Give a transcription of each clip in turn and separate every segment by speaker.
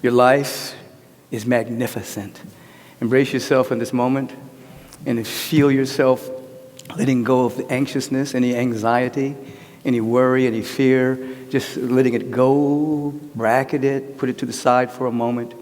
Speaker 1: Your life is magnificent. Embrace yourself in this moment and feel yourself letting go of the anxiousness, any anxiety, any worry, any fear. Just letting it go, bracket it, put it to the side for a moment,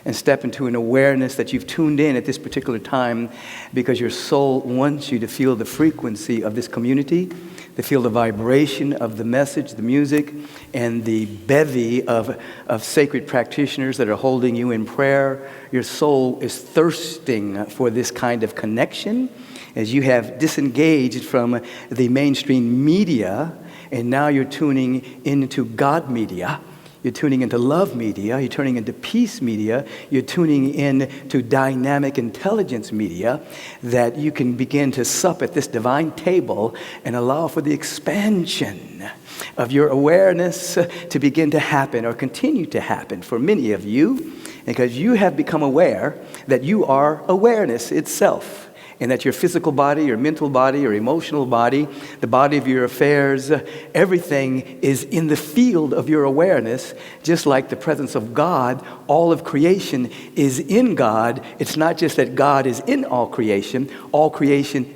Speaker 1: and step into an awareness that you've tuned in at this particular time because your soul wants you to feel the frequency of this community, to feel the vibration of the message, the music, and the bevy of sacred practitioners that are holding you in prayer. Your soul is thirsting for this kind of connection as you have disengaged from the mainstream media, and now you're tuning into God media. You're tuning into love media, you're tuning into peace media, you're tuning into dynamic intelligence media, that you can begin to sup at this divine table and allow for the expansion of your awareness to begin to happen or continue to happen for many of you, because you have become aware that you are awareness itself. And that your physical body, your mental body, your emotional body, the body of your affairs, everything is in the field of your awareness, just like the presence of God. All of creation is in God. It's not just that God is in all creation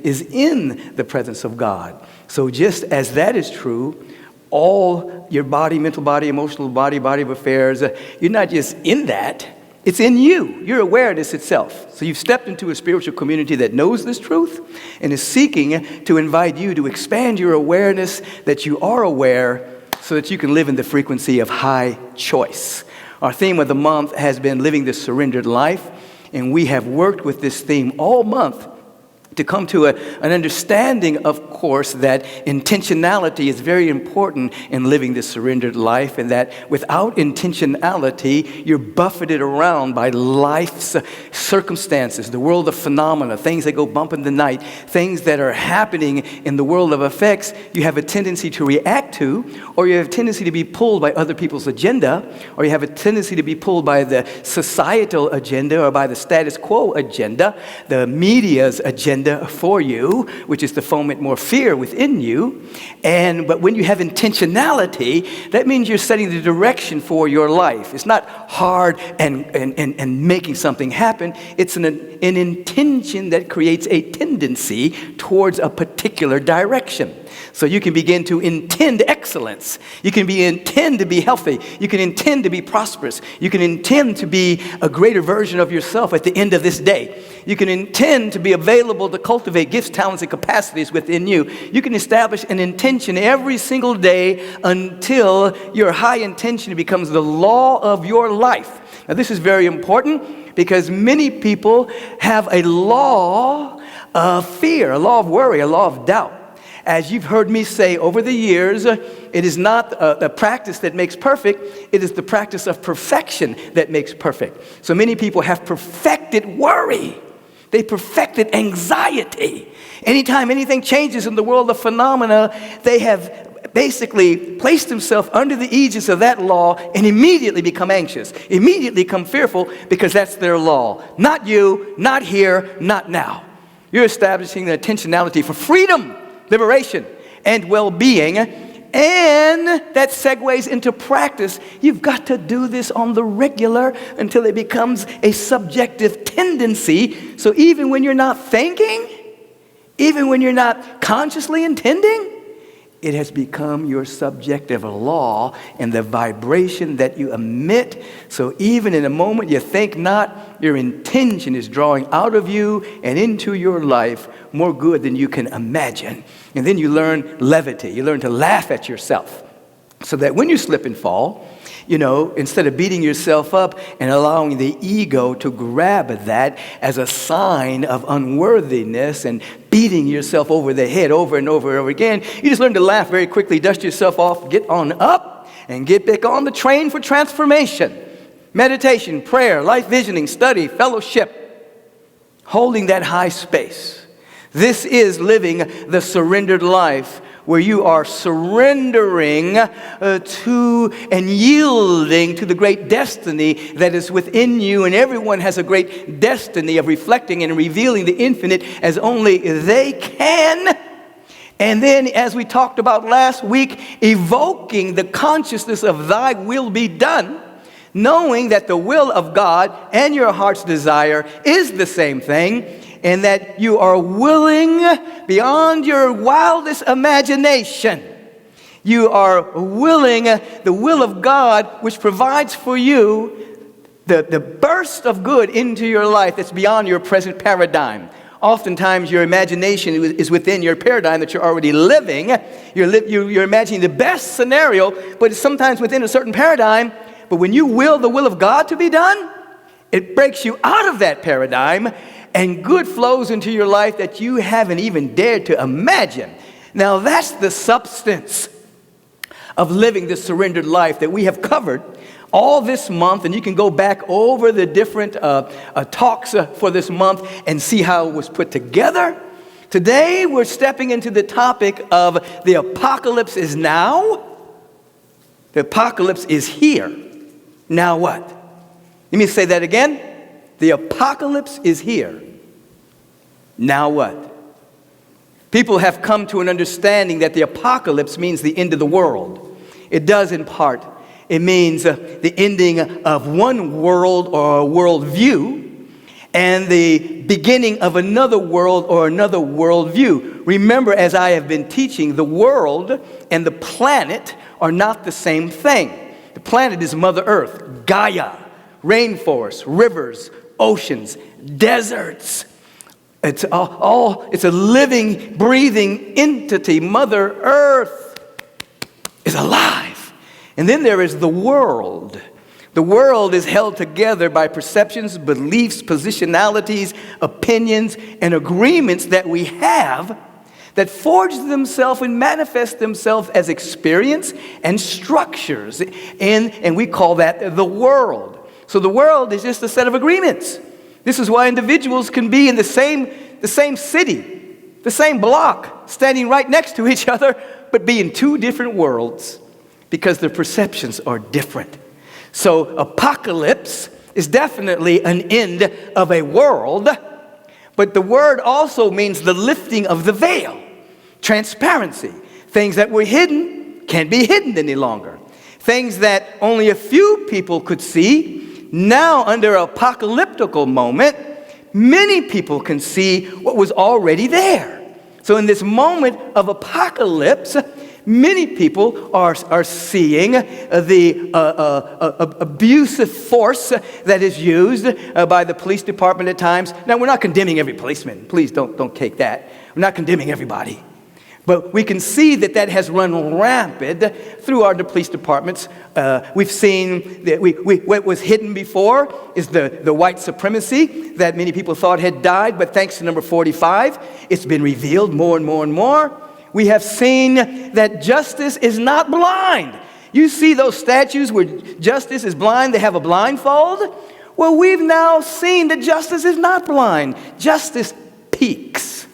Speaker 1: is in the presence of God. So just as that is true, all your body, mental body, emotional body, body of affairs, you're not just in that. It's in you, your awareness itself. So you've stepped into a spiritual community that knows this truth and is seeking to invite you to expand your awareness that you are aware so that you can live in the frequency of high choice. Our theme of the month has been living the surrendered life, and we have worked with this theme all month to come to an understanding, of course, that intentionality is very important in living this surrendered life, and that without intentionality, you're buffeted around by life's circumstances, the world of phenomena, things that go bump in the night, things that are happening in the world of effects. You have a tendency to react to, or you have a tendency to be pulled by other people's agenda, or you have a tendency to be pulled by the societal agenda or by the status quo agenda, the media's agenda for you, which is to foment more fear within you. But when you have intentionality, that means you're setting the direction for your life. It's not hard and making something happen. It's an intention that creates a tendency towards a particular direction. So you can begin to intend excellence. You can intend to be healthy. You can intend to be prosperous. You can intend to be a greater version of yourself at the end of this day. You can intend to be available to cultivate gifts, talents, and capacities within you. You can establish an intention every single day until your high intention becomes the law of your life. Now, this is very important because many people have a law of fear, a law of worry, a law of doubt. As you've heard me say over the years, it is not the practice that makes perfect, it is the practice of perfection that makes perfect. So many people have perfected worry. They perfected anxiety. Anytime anything changes in the world of phenomena, they have basically placed themselves under the aegis of that law and immediately become anxious, immediately become fearful because that's their law. Not you, not here, not now. You're establishing the intentionality for freedom, liberation, and well-being, and that segues into practice. You've got to do this on the regular until it becomes a subjective tendency. So even when you're not thinking, even when you're not consciously intending, it has become your subjective law and the vibration that you emit. So even in a moment you think not, your intention is drawing out of you and into your life more good than you can imagine. And then you learn levity. You learn to laugh at yourself. So that when you slip and fall, instead of beating yourself up and allowing the ego to grab that as a sign of unworthiness and beating yourself over the head over and over and over again, you just learn to laugh very quickly, dust yourself off, get on up, and get back on the train for transformation. Meditation, prayer, life visioning, study, fellowship, holding that high space. This is living the surrendered life, where you are surrendering to and yielding to the great destiny that is within you. And everyone has a great destiny of reflecting and revealing the infinite as only they can. And then, as we talked about last week, evoking the consciousness of thy will be done. knowing that the will of God and your heart's desire is the same thing, and that you are willing beyond your wildest imagination. You are willing the will of God, which provides for you the burst of good into your life that's beyond your present paradigm. Oftentimes, your imagination is within your paradigm that you're already living. You're imagining the best scenario, but it's sometimes within a certain paradigm. But when you will the will of God to be done, it breaks you out of that paradigm, and good flows into your life that you haven't even dared to imagine. Now, that's the substance of living this surrendered life that we have covered all this month, and you can go back over the different talks for this month and see how it was put together. Today, we're stepping into the topic of the apocalypse is now. The apocalypse is here. Now what? Let me say that again. The apocalypse is here. Now what? People have come to an understanding that the apocalypse means the end of the world. It does in part. It means the ending of one world or a world view and the beginning of another world or another world view. Remember, as I have been teaching, the world and the planet are not the same thing. The planet is Mother Earth, Gaia, rainforests, rivers, oceans, deserts. It's a living, breathing entity. Mother Earth is alive. And then there is the world. The world is held together by perceptions, beliefs, positionalities, opinions, and agreements that we have that forge themselves and manifest themselves as experience and structures. And we call that the world. So the world is just a set of agreements. This is why individuals can be in the same city, the same block, standing right next to each other, but be in two different worlds because their perceptions are different. So apocalypse is definitely an end of a world, but the word also means the lifting of the veil, transparency. Things that were hidden can't be hidden any longer. Things that only a few people could see, now under an apocalyptical moment, many people can see what was already there. So in this moment of apocalypse, many people are seeing the abusive force that is used by the police department at times. Now, we're not condemning every policeman. Please don't take that. We're not condemning everybody. But we can see that has run rampant through our police departments. We've seen that what was hidden before is the white supremacy that many people thought had died, but thanks to number 45, it's been revealed more and more and more. We have seen that justice is not blind. You see those statues where justice is blind, they have a blindfold? Well, we've now seen that justice is not blind. Justice peeks.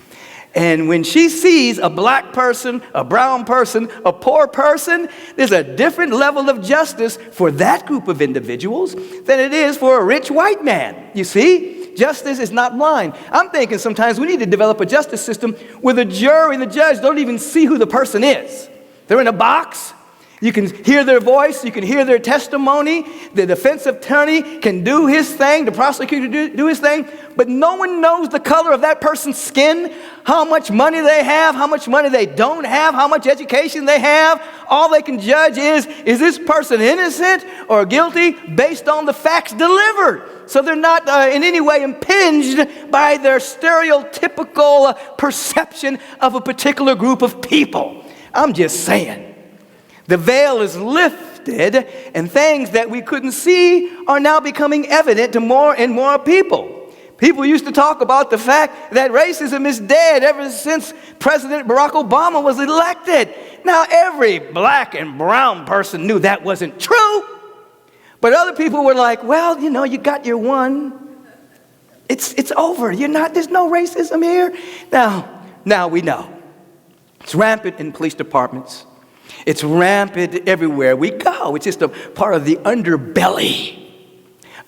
Speaker 1: And when she sees a black person, a brown person, a poor person, there's a different level of justice for that group of individuals than it is for a rich white man. You see? Justice is not blind. I'm thinking sometimes we need to develop a justice system where the jury and the judge don't even see who the person is. They're in a box. You can hear their voice. You can hear their testimony. The defense attorney can do his thing. The prosecutor do his thing. But no one knows the color of that person's skin, how much money they have, how much money they don't have, how much education they have. All they can judge is this person innocent or guilty based on the facts delivered. So they're not in any way impinged by their stereotypical perception of a particular group of people. I'm just saying. The veil is lifted, and things that we couldn't see are now becoming evident to more and more people. People used to talk about the fact that racism is dead ever since President Barack Obama was elected. Now, every black and brown person knew that wasn't true. But other people were like, well, you got your one. It's over. There's no racism here. Now we know. It's rampant in police departments. It's rampant everywhere we go. It's just a part of the underbelly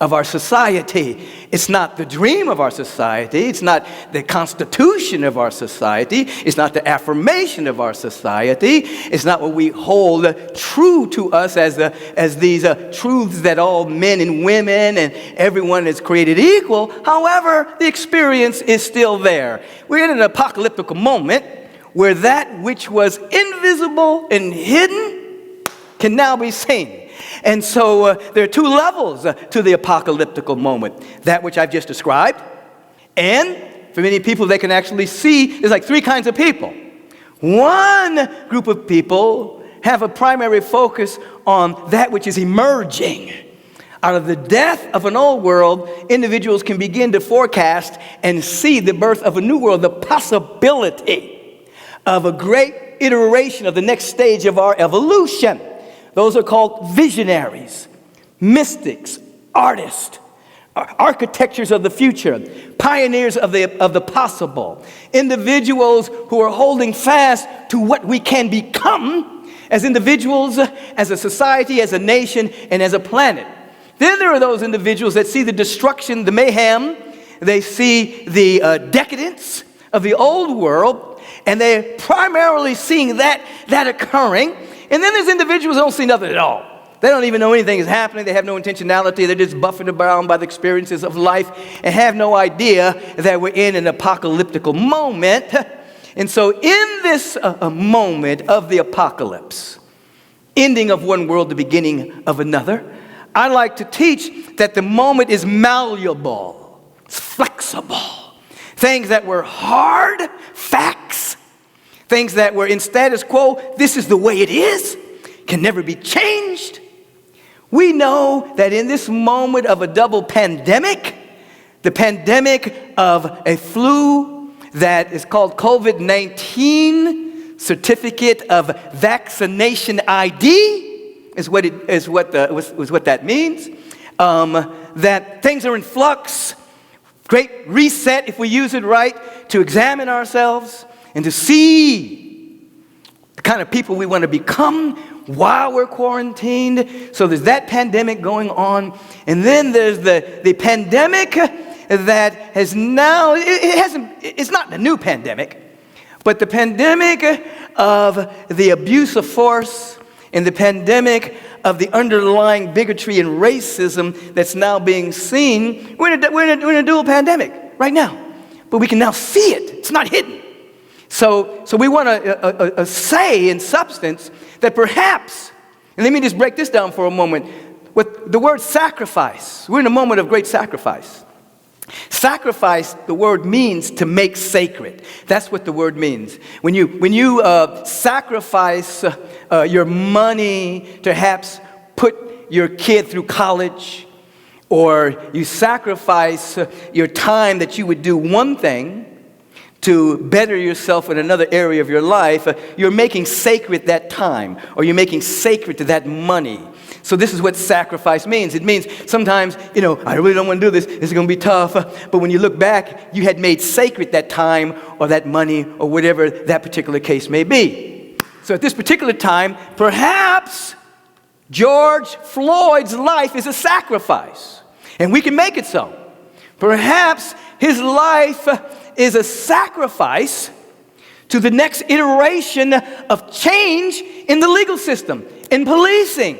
Speaker 1: of our society. It's not the dream of our society. It's not the constitution of our society. It's not the affirmation of our society. It's not what we hold true to us as these truths that all men and women and everyone is created equal. However, the experience is still there. We're in an apocalyptic moment where that which was invisible and hidden can now be seen. And so there are two levels to the apocalyptic moment. That which I've just described, and for many people they can actually see, there's like three kinds of people. One group of people have a primary focus on that which is emerging. Out of the death of an old world, individuals can begin to forecast and see the birth of a new world, the possibility of a great iteration of the next stage of our evolution. Those are called visionaries, mystics, artists, architectures of the future, pioneers of the possible, individuals who are holding fast to what we can become as individuals, as a society, as a nation, and as a planet. Then there are those individuals that see the destruction, the mayhem, they see the decadence of the old world, and they're primarily seeing that occurring. And then there's individuals who don't see nothing at all. They don't even know anything is happening. They have no intentionality. They're just buffeted around by the experiences of life and have no idea that we're in an apocalyptic moment. And so in this moment of the apocalypse, ending of one world, the beginning of another, I like to teach that the moment is malleable, it's flexible. Things that were hard facts, things that were in status quo, this is the way it is, can never be changed. We know that in this moment of a double pandemic, the pandemic of a flu that is called COVID-19, certificate of vaccination ID is what that means. That things are in flux, great reset if we use it right, to examine ourselves and to see the kind of people we want to become while we're quarantined. So there's that pandemic going on. And then there's the pandemic that has now, it's not the new pandemic, but the pandemic of the abuse of force and the pandemic of the underlying bigotry and racism that's now being seen. We're in a dual pandemic right now, but we can now see it. It's not hidden. So we want to say in substance that perhaps, and let me just break this down for a moment, with the word sacrifice, we're in a moment of great sacrifice. Sacrifice, the word means to make sacred. That's what the word means. When you sacrifice your money to perhaps put your kid through college, or you sacrifice your time that you would do one thing to better yourself in another area of your life, you're making sacred that time, or you're making sacred to that money. So this is what sacrifice means. It means sometimes, I really don't want to do this. This is going to be tough. But when you look back, you had made sacred that time or that money or whatever that particular case may be. So at this particular time, perhaps George Floyd's life is a sacrifice. And we can make it so. Perhaps his life is a sacrifice to the next iteration of change in the legal system, in policing.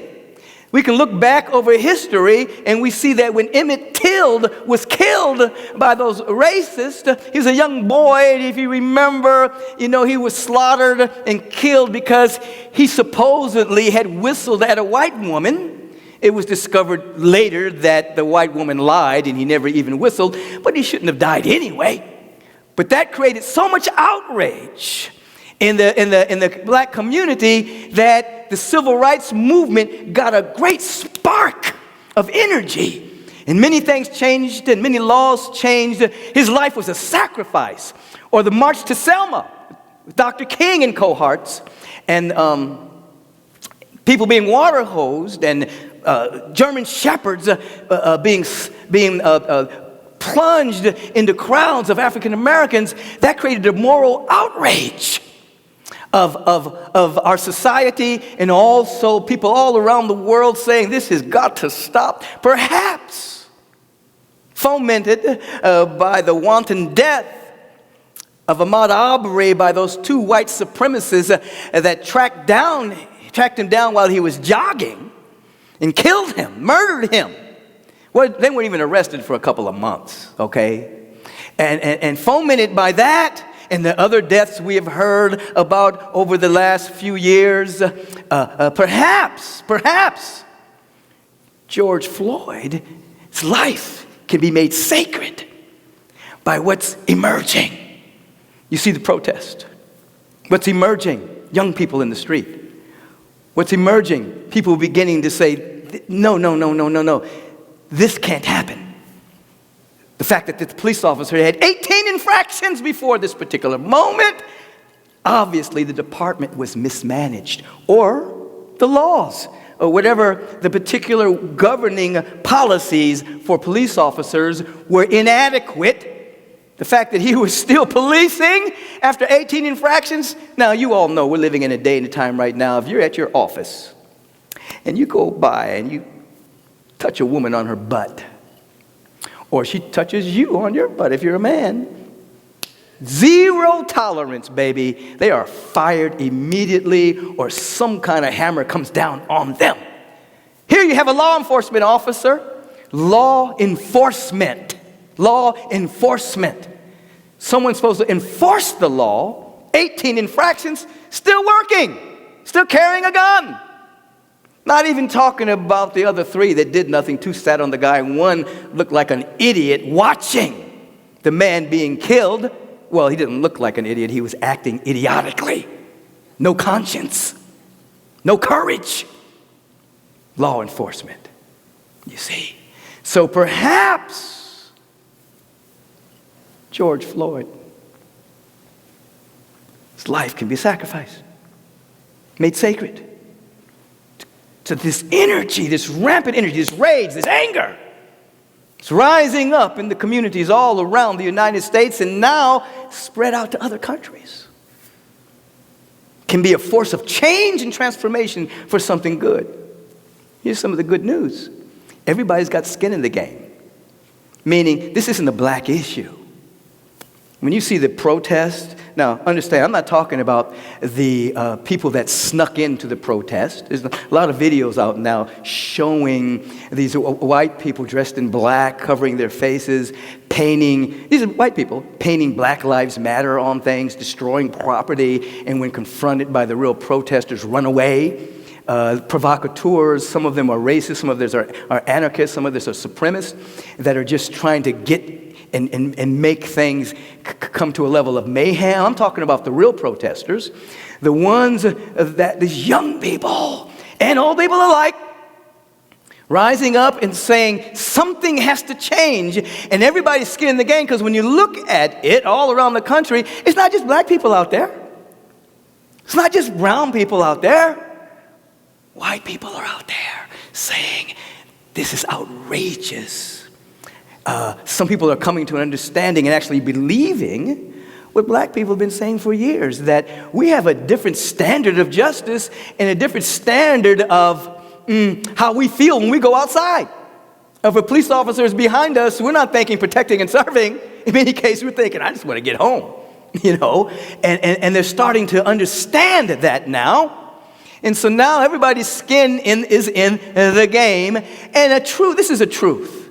Speaker 1: We can look back over history and we see that when Emmett Till was killed by those racists, he was a young boy, and if you remember, he was slaughtered and killed because he supposedly had whistled at a white woman. It was discovered later that the white woman lied and he never even whistled, but he shouldn't have died anyway. But that created so much outrage in the black community that the civil rights movement got a great spark of energy. And many things changed and many laws changed. His life was a sacrifice. Or the March to Selma, Dr. King and cohorts, and people being water hosed, and German shepherds being plunged into crowds of African Americans. That created a moral outrage of our society, and also people all around the world saying this has got to stop. Perhaps fomented by the wanton death of Ahmaud Arbery by those two white supremacists that tracked him down while he was jogging and killed him, murdered him. Well, they weren't even arrested for a couple of months, okay? And fomented by that and the other deaths we have heard about over the last few years, perhaps George Floyd's life can be made sacred by what's emerging. You see the protest. What's emerging? Young people in the street. What's emerging? People beginning to say, no. This can't happen. The fact that the police officer had 18 infractions before this particular moment, obviously the department was mismanaged, or the laws, or whatever the particular governing policies for police officers were inadequate. The fact that he was still policing after 18 infractions. Now, you all know we're living in a day and a time right now. If you're at your office and you go by and you touch a woman on her butt, or she touches you on your butt if you're a man, zero tolerance, baby. They are fired immediately, or some kind of hammer comes down on them. Here you have a law enforcement officer. Law enforcement. Someone's supposed to enforce the law. 18 infractions, still working, still carrying a gun. Not even talking about the other 3 that did nothing. 2 sat on the guy, and 1 looked like an idiot watching the man being killed. Well, he didn't look like an idiot. He was acting idiotically. No conscience. No courage. Law enforcement, you see. So perhaps George Floyd's life can be sacrificed, made sacred to this energy, this rampant energy, this rage, this anger. It's rising up in the communities all around the United States and now spread out to other countries. Can be a force of change and transformation for something good. Here's some of the good news. Everybody's got skin in the game. Meaning, this isn't a black issue. When you see the protest, now understand, I'm not talking about the people that snuck into the protest. There's a lot of videos out now showing these white people dressed in black, covering their faces, these are white people, painting Black Lives Matter on things, destroying property, and when confronted by the real protesters, run away. Provocateurs, some of them are racist, some of them are anarchists, some of them are supremacists that are just trying to get and make things come to a level of mayhem. I'm talking about the real protesters, the ones that these young people and old people alike rising up and saying something has to change, and everybody's skin in the game, because when you look at it all around the country, it's not just black people out there. It's not just brown people out there. White people are out there saying, this is outrageous. Some people are coming to an understanding and actually believing what black people have been saying for years, that we have a different standard of justice and a different standard of how we feel when we go outside. If a police officer is behind us, we're not thinking protecting and serving. In many cases, we're thinking, I just want to get home, and they're starting to understand that now. And so now everybody's skin is in the game. And this is a truth.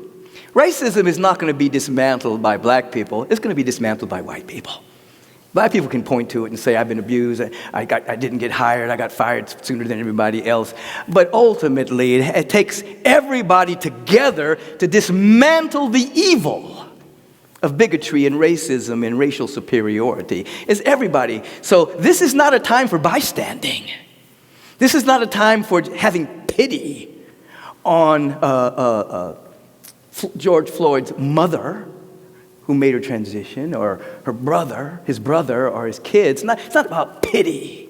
Speaker 1: Racism is not going to be dismantled by black people. It's going to be dismantled by white people. Black people can point to it and say, I've been abused, I didn't get hired, I got fired sooner than everybody else. But ultimately, it takes everybody together to dismantle the evil of bigotry and racism and racial superiority. It's everybody. So this is not a time for bystanding. This is not a time for having pity on George Floyd's mother, who made her transition, or his brother, or his kids. It's not about pity.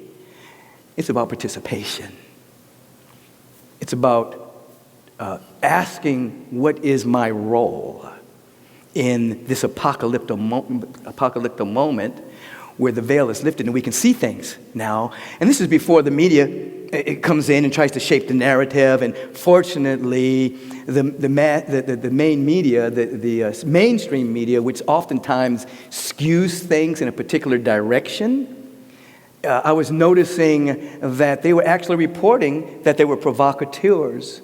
Speaker 1: It's about participation. It's about asking, what is my role in this apocalyptic moment where the veil is lifted and we can see things now. And this is before the media it comes in and tries to shape the narrative. And fortunately, the main media, the mainstream media, which oftentimes skews things in a particular direction, I was noticing that they were actually reporting that there were provocateurs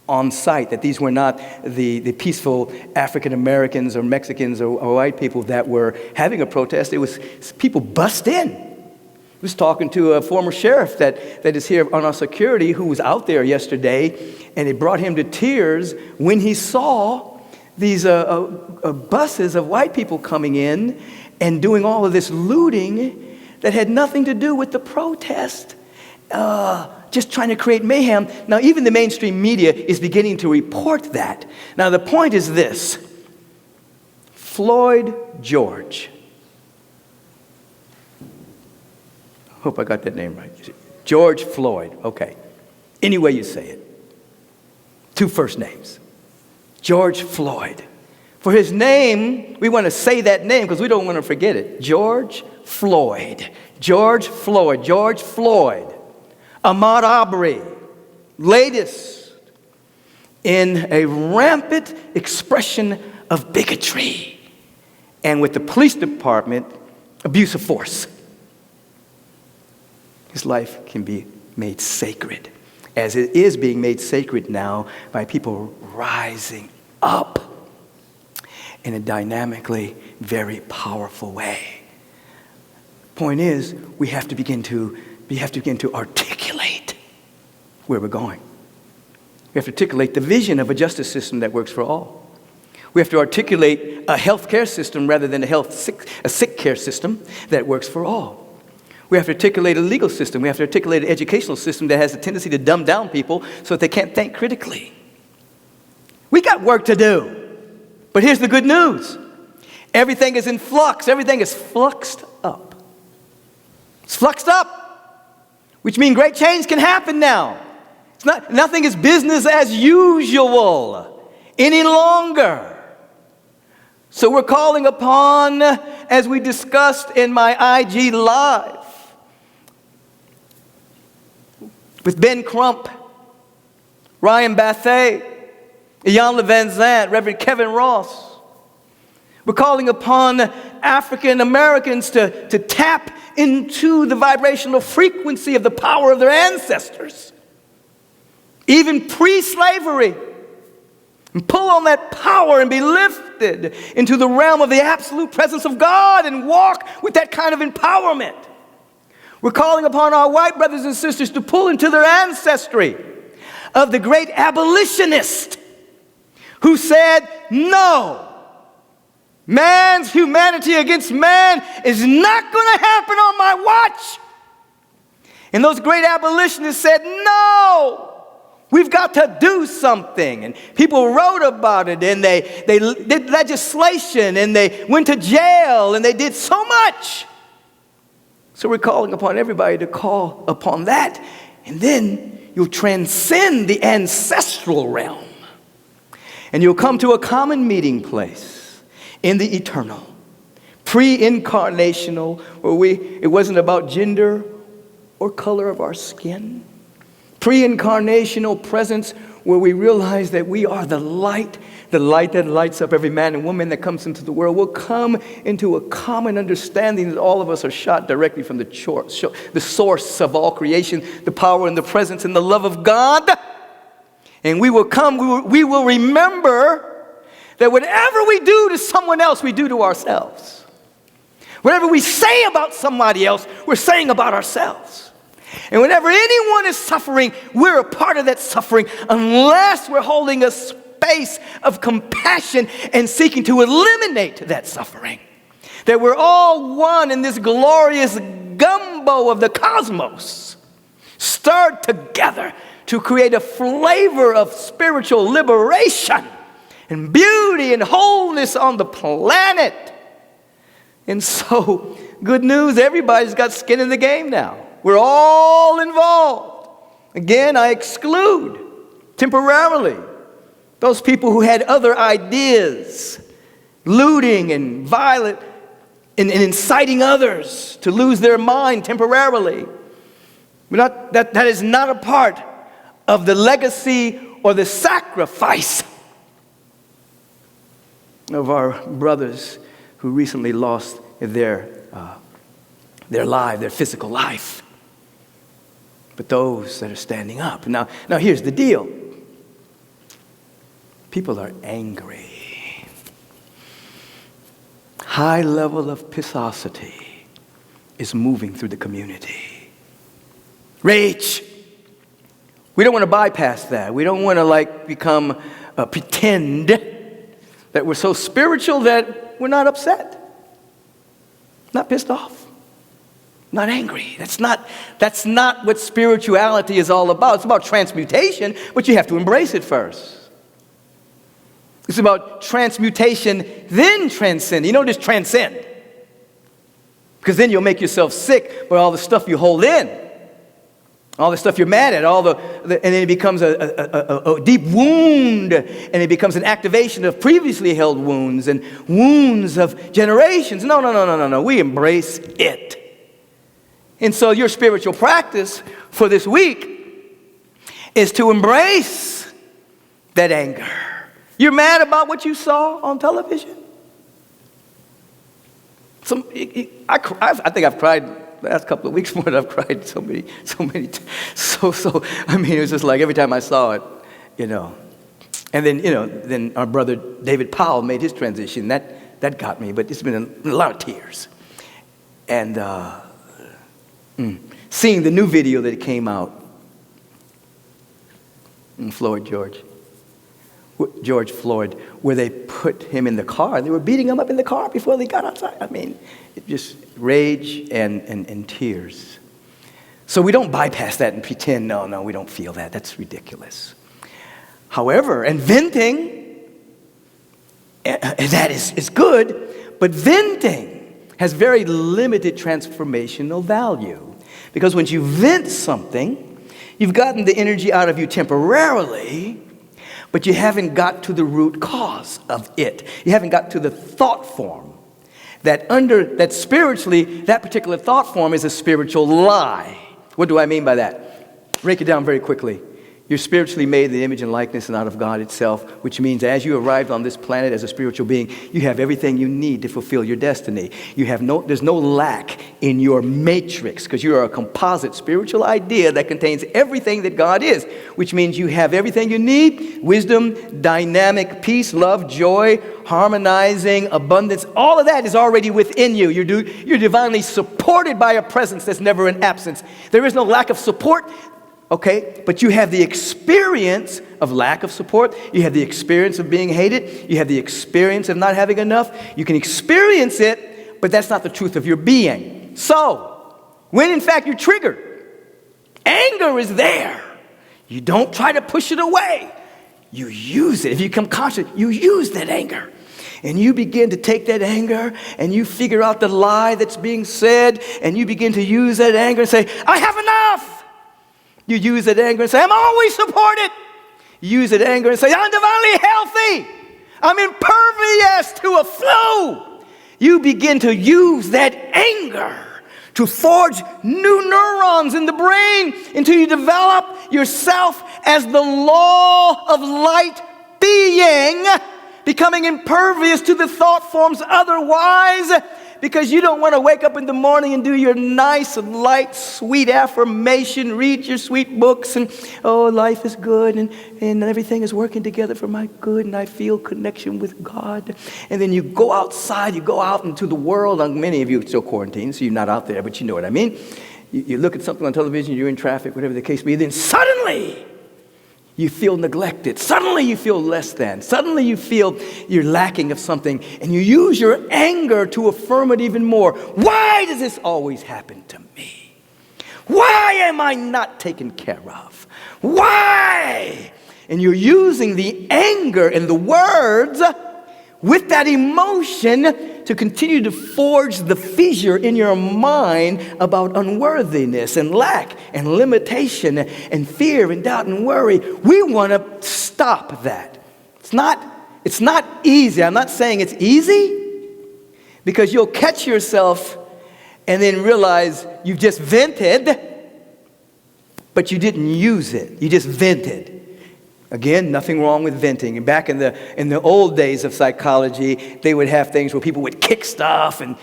Speaker 1: on site, that these were not the peaceful African Americans or Mexicans or white people that were having a protest. It was people bust in. I was talking to a former sheriff that is here on our security who was out there yesterday, and it brought him to tears when he saw these buses of white people coming in and doing all of this looting that had nothing to do with the protest. Just trying to create mayhem. Now, even the mainstream media is beginning to report that. Now, the point is this. Floyd George. Hope I got that name right. George Floyd. Okay. Any way you say it. 2 first names. George Floyd. For his name, we want to say that name because we don't want to forget it. George Floyd. George Floyd. George Floyd. Ahmaud Arbery, latest in a rampant expression of bigotry, and with the police department, abuse of force. His life can be made sacred, as it is being made sacred now by people rising up in a dynamically very powerful way. Point is, we have to begin to articulate where we're going. We have to articulate the vision of a justice system that works for all. We have to articulate a health care system rather than a sick care system that works for all. We have to articulate a legal system. We have to articulate an educational system that has a tendency to dumb down people so that they can't think critically. We got work to do. But here's the good news. Everything is in flux. Everything is fluxed up. It's fluxed up. Which means great change can happen now. Nothing is business as usual any longer. So we're calling upon, as we discussed in my IG Live, with Ben Crump, Ryan Bathay, Iyanla Van Zant, Reverend Kevin Ross. We're calling upon African Americans to tap into the vibrational frequency of the power of their ancestors, even pre-slavery, and pull on that power and be lifted into the realm of the absolute presence of God and walk with that kind of empowerment. We're calling upon our white brothers and sisters to pull into their ancestry of the great abolitionist who said, no, man's humanity against man is not going to happen on my watch. And those great abolitionists said, no, we've got to do something. And people wrote about it, and they did legislation, and they went to jail, and they did so much. So we're calling upon everybody to call upon that, and then you'll transcend the ancestral realm, and you'll come to a common meeting place in the eternal, pre-incarnational, where it wasn't about gender or color of our skin. Pre-incarnational presence where we realize that we are the light that lights up every man and woman that comes into the world. We'll come into a common understanding that all of us are shot directly from the source of all creation, the power and the presence and the love of God. And we will remember that whatever we do to someone else, we do to ourselves. Whatever we say about somebody else, we're saying about ourselves. And whenever anyone is suffering, we're a part of that suffering unless we're holding a space of compassion and seeking to eliminate that suffering. That we're all one in this glorious gumbo of the cosmos, stirred together to create a flavor of spiritual liberation and beauty and wholeness on the planet. And so, good news, everybody's got skin in the game now. We're all involved. Again, I exclude temporarily those people who had other ideas, looting and violent in inciting others to lose their mind temporarily. That is not a part of the legacy or the sacrifice of our brothers who recently lost their life, their physical life. But those that are standing up. Now here's the deal. People are angry. High level of pissosity is moving through the community. Rage. We don't want to bypass that. We don't want to become pretend that we're so spiritual that we're not upset, not pissed off, not angry. That's not what spirituality is all about. It's about transmutation, but you have to embrace it first. It's about transmutation, then transcend. You don't just transcend, because then you'll make yourself sick by all the stuff you hold in. All the stuff you're mad at, and then it becomes a deep wound, and it becomes an activation of previously held wounds and wounds of generations. No. We embrace it. And so your spiritual practice for this week is to embrace that anger. You're mad about what you saw on television? I think I've cried the last couple of weeks more than I've cried so many. I mean, it was just like every time I saw it, And then our brother David Powell made his transition. That got me, but it's been a lot of tears. And seeing the new video that came out in George Floyd, where they put him in the car. They were beating him up in the car before they got outside. I mean, it just rage and tears. So we don't bypass that and pretend, no, we don't feel that. That's ridiculous. However, and venting, and that is good, but venting has very limited transformational value. Because when you vent something, you've gotten the energy out of you temporarily, but you haven't got to the root cause of it. You haven't got to the thought form. That spiritually, that particular thought form is a spiritual lie. What do I mean by that? Break it down very quickly. You're spiritually made in the image and likeness and out of God itself, which means as you arrived on this planet as a spiritual being, you have everything you need to fulfill your destiny. There's no lack in your matrix, because you are a composite spiritual idea that contains everything that God is, which means you have everything you need: wisdom, dynamic, peace, love, joy, harmonizing, abundance. All of that is already within you. You're divinely supported by a presence that's never in absence. There is no lack of support. Okay, but you have the experience of lack of support. You have the experience of being hated. You have the experience of not having enough. You can experience it, but that's not the truth of your being. So, when in fact you're triggered, anger is there. You don't try to push it away. You use it. If you become conscious, you use that anger. And you begin to take that anger and you figure out the lie that's being said, and you begin to use that anger and say, I have enough. You use that anger and say, I'm always supported. You use that anger and say, I'm divinely healthy. I'm impervious to a flu. You begin to use that anger to forge new neurons in the brain until you develop yourself as the law of light being, becoming impervious to the thought forms otherwise, because you don't want to wake up in the morning and do your nice, light, sweet affirmation, read your sweet books, and, oh, life is good, and everything is working together for my good, and I feel connection with God. And then you go outside, you go out into the world. Many of you are still quarantined, so you're not out there, but you know what I mean. You look at something on television, you're in traffic, whatever the case may be, then suddenly you feel neglected. Suddenly you feel less than. Suddenly you feel you're lacking of something, and you use your anger to affirm it even more. Why does this always happen to me? Why am I not taken care of? Why? And you're using the anger and the words with that emotion to continue to forge the fissure in your mind about unworthiness and lack and limitation and fear and doubt and worry. We want to stop that. It's not easy. I'm not saying it's easy, Because you'll catch yourself and then realize you've just vented, but you didn't use it. You just vented. Again, nothing wrong with venting. And back in the old days of psychology, they would have things where people would kick stuff and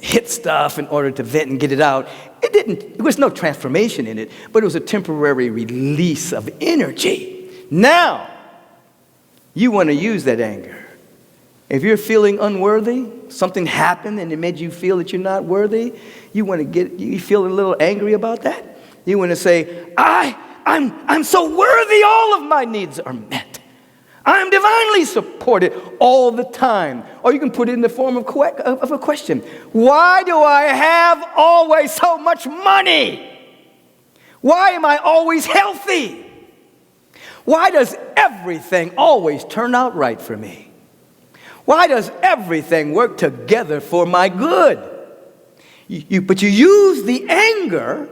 Speaker 1: hit stuff in order to vent and get it out. There was no transformation in it, but it was a temporary release of energy. Now, you want to use that anger. If you're feeling unworthy, something happened and it made you feel that you're not worthy, you feel a little angry about that. You want to say, I'm so worthy, all of my needs are met. I'm divinely supported all the time. Or you can put it in the form of a question. Why do I have always so much money? Why am I always healthy? Why does everything always turn out right for me? Why does everything work together for my good? But you use the anger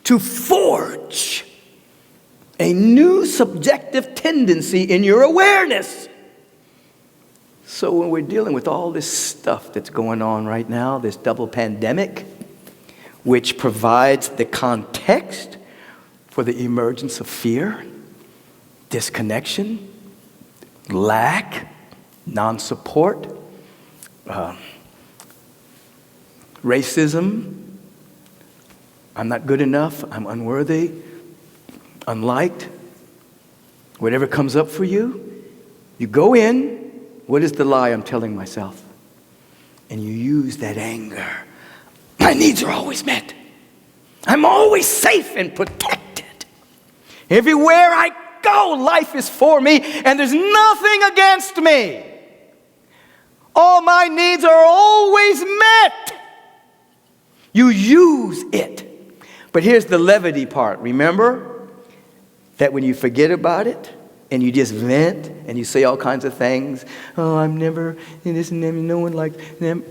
Speaker 1: to forge a new subjective tendency in your awareness. So when we're dealing with all this stuff that's going on right now, this double pandemic, which provides the context for the emergence of fear, disconnection, lack, non-support, racism, I'm not good enough, I'm unworthy, unliked, whatever comes up for you, you go in, what is the lie I'm telling myself? And you use that anger. My needs are always met. I'm always safe and protected. Everywhere I go, life is for me, and there's nothing against me. All my needs are always met. You use it. But here's the levity part. Remember that when you forget about it and you just vent and you say all kinds of things, oh, I'm never, and this and that, no one like them.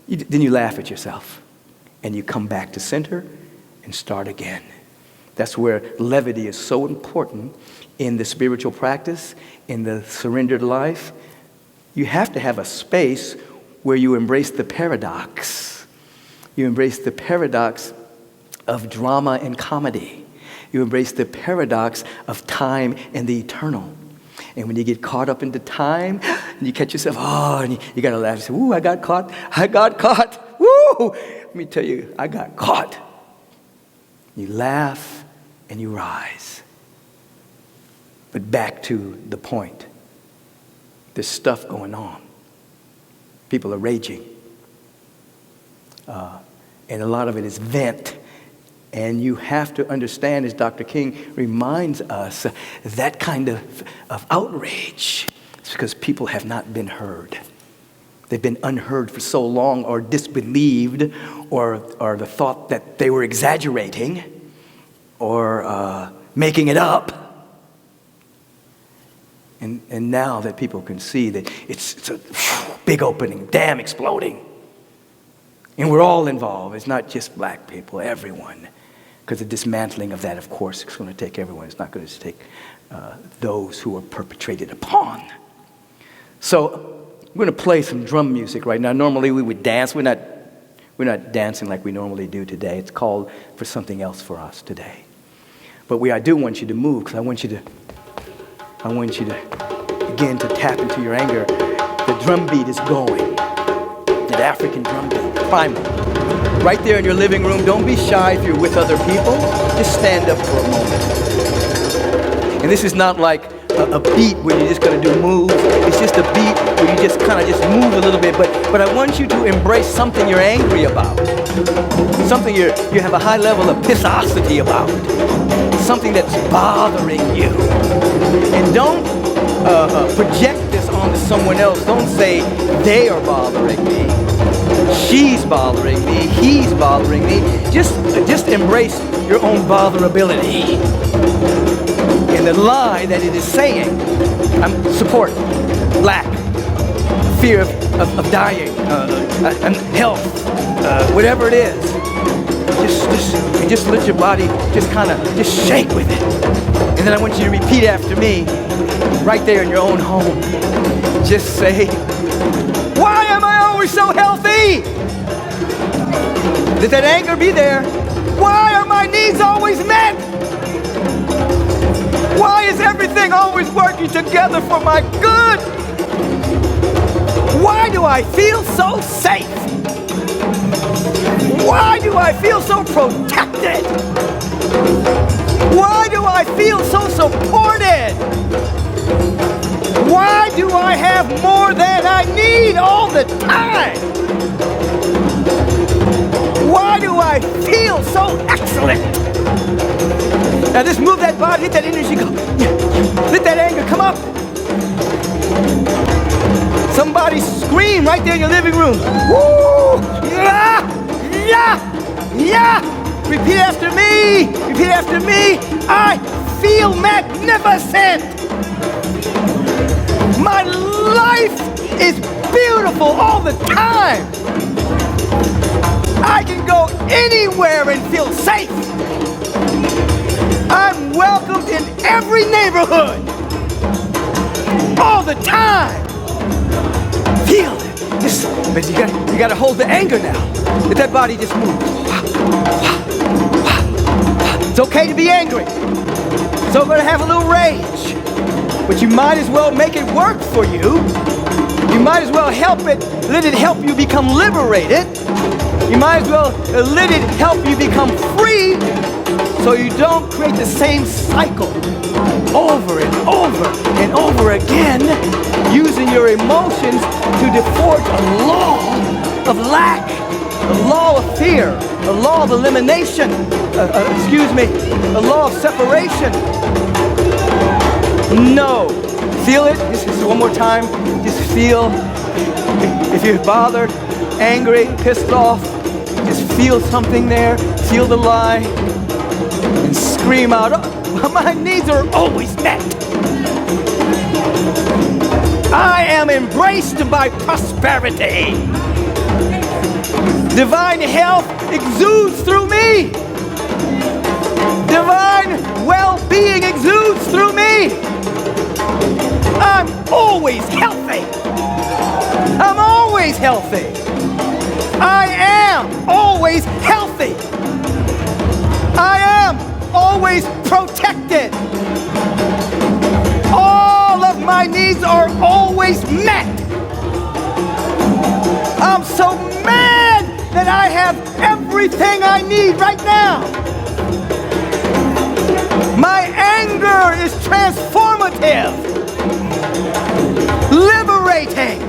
Speaker 1: Then you laugh at yourself and you come back to center and start again. That's where levity is so important in the spiritual practice, in the surrendered life. You have to have a space where you embrace the paradox. You embrace the paradox of drama and comedy. You embrace the paradox of time and the eternal. And when you get caught up into time, and you catch yourself, and you got to laugh and say, ooh, I got caught. Woo! Let me tell you, I got caught. You laugh and you rise. But back to the point. There's stuff going on. People are raging. And a lot of it is vent. And you have to understand, as Dr. King reminds us, that kind of outrage is because people have not been heard. They've been unheard for so long, or disbelieved, or the thought that they were exaggerating, or making it up. And now that people can see that it's a big opening, dam exploding. And we're all involved. It's not just black people, everyone. Because the dismantling of that, of course, is going to take everyone. It's not going to take those who are perpetrated upon. So we're going to play some drum music right now. Normally we would dance. We're not dancing like we normally do today. It's called for something else for us today. But I do want you to move, because I want you to begin to tap into your anger. The drum beat is going. That African drum beat, primal. Right there in your living room, don't be shy if you're with other people. Just stand up for a moment. And this is not like a beat where you're just going to do moves. It's just a beat where you just kind of just move a little bit. But I want you to embrace something you're angry about. Something you have a high level of pissosity about. Something that's bothering you. And don't project this onto someone else. Don't say, they are bothering me. She's bothering me. He's bothering me. Just embrace your own botherability. And the lie that it is saying, support, lack, fear of dying, and health, whatever it is. Just let your body just shake with it. And then I want you to repeat after me, right there in your own home. Just say, why am I always always so healthy? Let that anger be there. Why are my needs always met? Why is everything always working together for my good? Why do I feel so safe? Why do I feel so protected? Why do I feel so supported? Why do I have more than I need all the time? Why do I feel so excellent? Now just move that body, let that energy go. Let that anger come up. Somebody scream right there in your living room. Woo! Yeah! Yeah! Yeah! Repeat after me. Repeat after me. I feel magnificent. My life is beautiful all the time. I can go anywhere and feel safe. I'm welcomed in every neighborhood all the time. Feel it. But you got to hold the anger now. Let that body just move. It's okay to be angry. It's okay to have a little rage. But you might as well make it work for you. You might as well let it help you become liberated. You might as well let it help you become free so you don't create the same cycle over and over and over again, using your emotions to forge a law of lack, a law of fear, a law of elimination, a law of separation. No. Feel it. This is one more time. Just feel. If you're bothered, angry, pissed off, just feel something there. Feel the lie. And scream out, oh, my needs are always met. I am embraced by prosperity. Divine health exudes through me. Divine well-being exudes through me. I'm always healthy. I'm always healthy. I am always healthy. I am always protected. All of my needs are always met. I'm so mad that I have everything I need right now. My anger is transformative, liberating.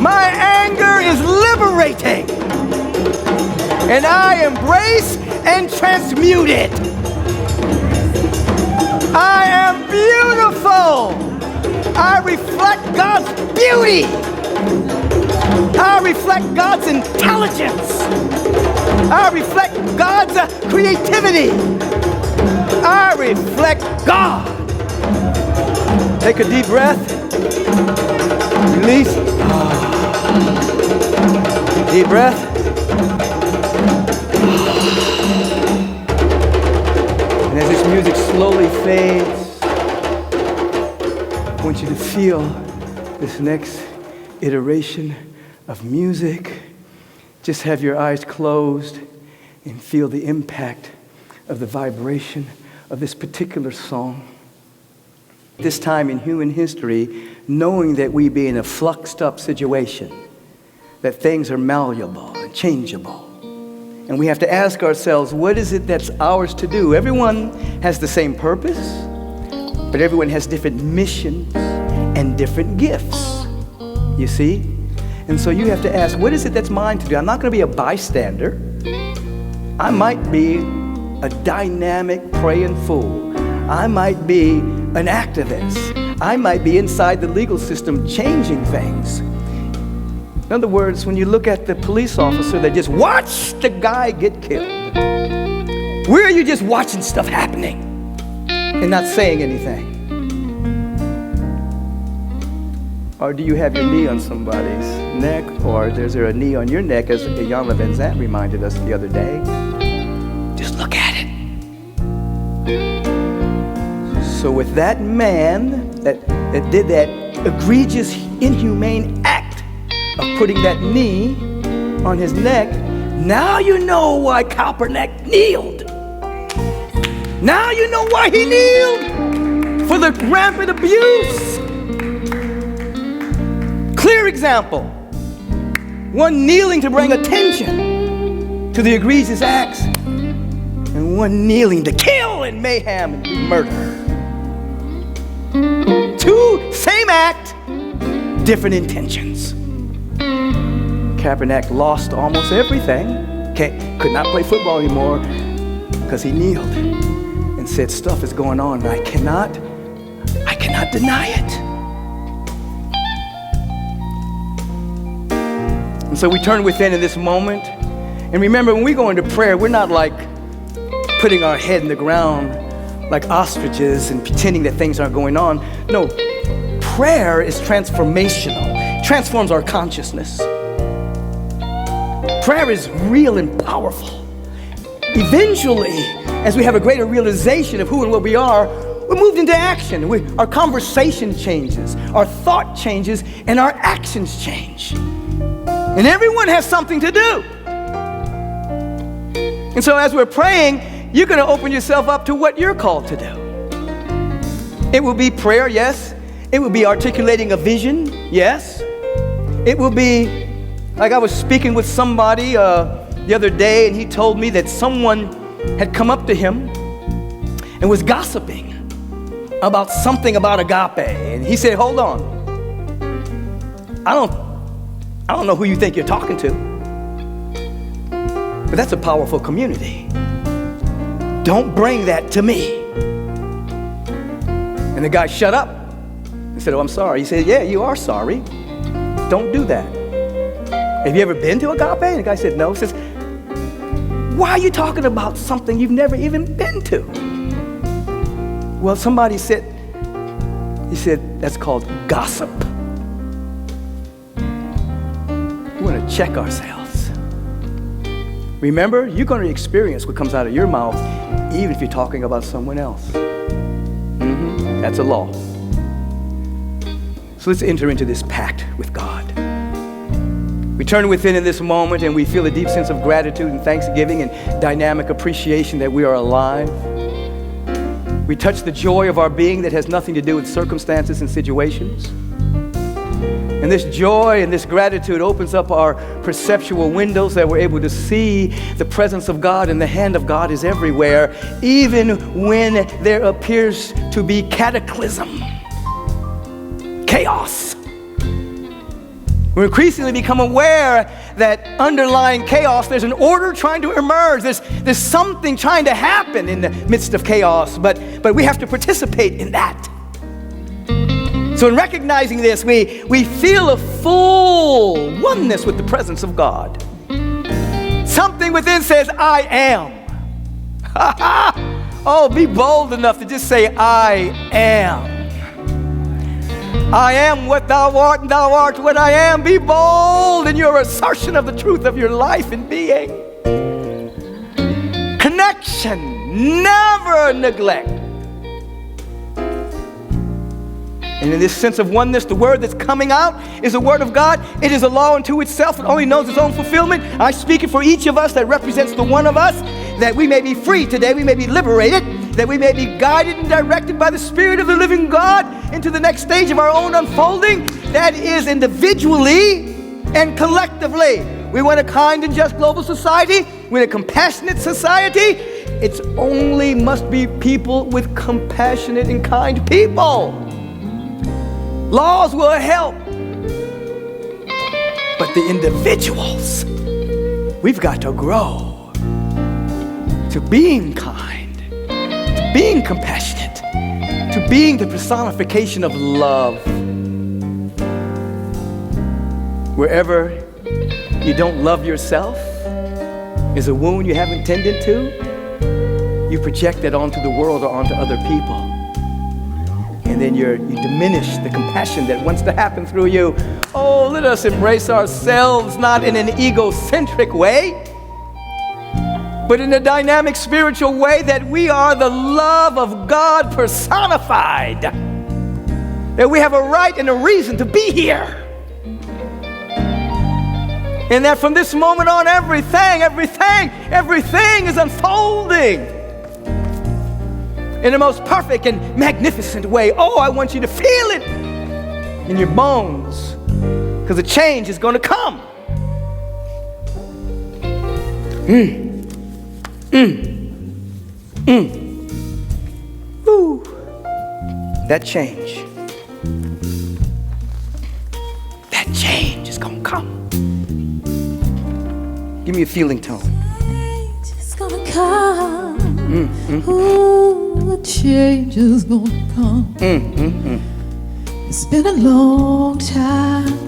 Speaker 1: My anger is liberating. And I embrace and transmute it. I am beautiful. I reflect God's beauty. I reflect God's intelligence. I reflect God's creativity. I reflect God. Take a deep breath. Release. Deep breath. And as this music slowly fades, I want you to feel this next iteration of music. Just have your eyes closed and feel the impact of the vibration of this particular song. This time in human history, knowing that we be in a fluxed up situation, that things are malleable and changeable. And we have to ask ourselves, what is it that's ours to do? Everyone has the same purpose, but everyone has different missions and different gifts, you see? And so you have to ask, what is it that's mine to do? I'm not going to be a bystander. I might be a dynamic praying fool. I might be an activist. I might be inside the legal system changing things. In other words, when you look at the police officer that just watched the guy get killed, where are you just watching stuff happening and not saying anything? Or do you have your knee on somebody's neck, or is there a knee on your neck, as Jan Van Zandt reminded us the other day? Just look at it. So with that man that did that egregious, inhumane act of putting that knee on his neck, now you know why Kaepernick kneeled. Now you know why he kneeled. For the rampant abuse. Clear example. One kneeling to bring attention to the egregious acts, and one kneeling to kill and mayhem and do murder. Two, same act, different intentions. Kaepernick lost almost everything. Could not play football anymore because he kneeled and said, stuff is going on, and I cannot deny it. And so we turn within in this moment. And remember, when we go into prayer, we're not like putting our head in the ground like ostriches and pretending that things aren't going on. No, prayer is transformational. It transforms our consciousness. Prayer is real and powerful. Eventually, as we have a greater realization of who and what we are, we're moved into action. Our conversation changes, our thought changes, and our actions change. And everyone has something to do. And so as we're praying, you're going to open yourself up to what you're called to do. It will be prayer, yes. It will be articulating a vision, yes. It will be, like I was speaking with somebody the other day, and he told me that someone had come up to him and was gossiping about something about Agape. And he said, hold on. I don't know who you think you're talking to, but that's a powerful community. Don't bring that to me. And the guy shut up and said, oh, I'm sorry. He said, yeah, you are sorry. Don't do that. Have you ever been to Agape? And the guy said, no. He says, why are you talking about something you've never even been to? Well, somebody said, he said, that's called gossip. We want to check ourselves. Remember, you're going to experience what comes out of your mouth, even if you're talking about someone else. That's a law. So let's enter into this pact with God. We turn within in this moment, and we feel a deep sense of gratitude and thanksgiving and dynamic appreciation that we are alive. We touch the joy of our being that has nothing to do with circumstances and situations. And this joy and this gratitude opens up our perceptual windows that we're able to see the presence of God, and the hand of God is everywhere, even when there appears to be cataclysm, chaos. We increasingly become aware that underlying chaos, there's an order trying to emerge. There's something trying to happen in the midst of chaos, but we have to participate in that. So in recognizing this, we feel a full oneness with the presence of God. Something within says, I am. Oh, be bold enough to just say, I am. I am what thou art, and thou art what I am. Be bold in your assertion of the truth of your life and being. Connection, never neglect. And in this sense of oneness, the word that's coming out is the word of God. It is a law unto itself. It only knows its own fulfillment. I speak it for each of us that represents the one of us, that we may be free today, we may be liberated, that we may be guided and directed by the Spirit of the living God into the next stage of our own unfolding. That is individually and collectively. We want a kind and just global society. We want a compassionate society. It's only must be people with compassionate and kind people. Laws will help, but the individuals, we've got to grow to being kind, to being compassionate, to being the personification of love. Wherever you don't love yourself is a wound you haven't tended to, you project it onto the world or onto other people. And then you diminish the compassion that wants to happen through you. Oh, let us embrace ourselves, not in an egocentric way, but in a dynamic spiritual way, that we are the love of God personified. That we have a right and a reason to be here. And that from this moment on, everything is unfolding in the most perfect and magnificent way. Oh, I want you to feel it in your bones, because a change is going to come. Woo. That change is going to come. Give me a feeling tone.
Speaker 2: Change is gonna come. Ooh, the change is gonna come. It's been a long time.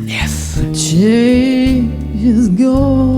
Speaker 1: Yes.
Speaker 2: Change is gonna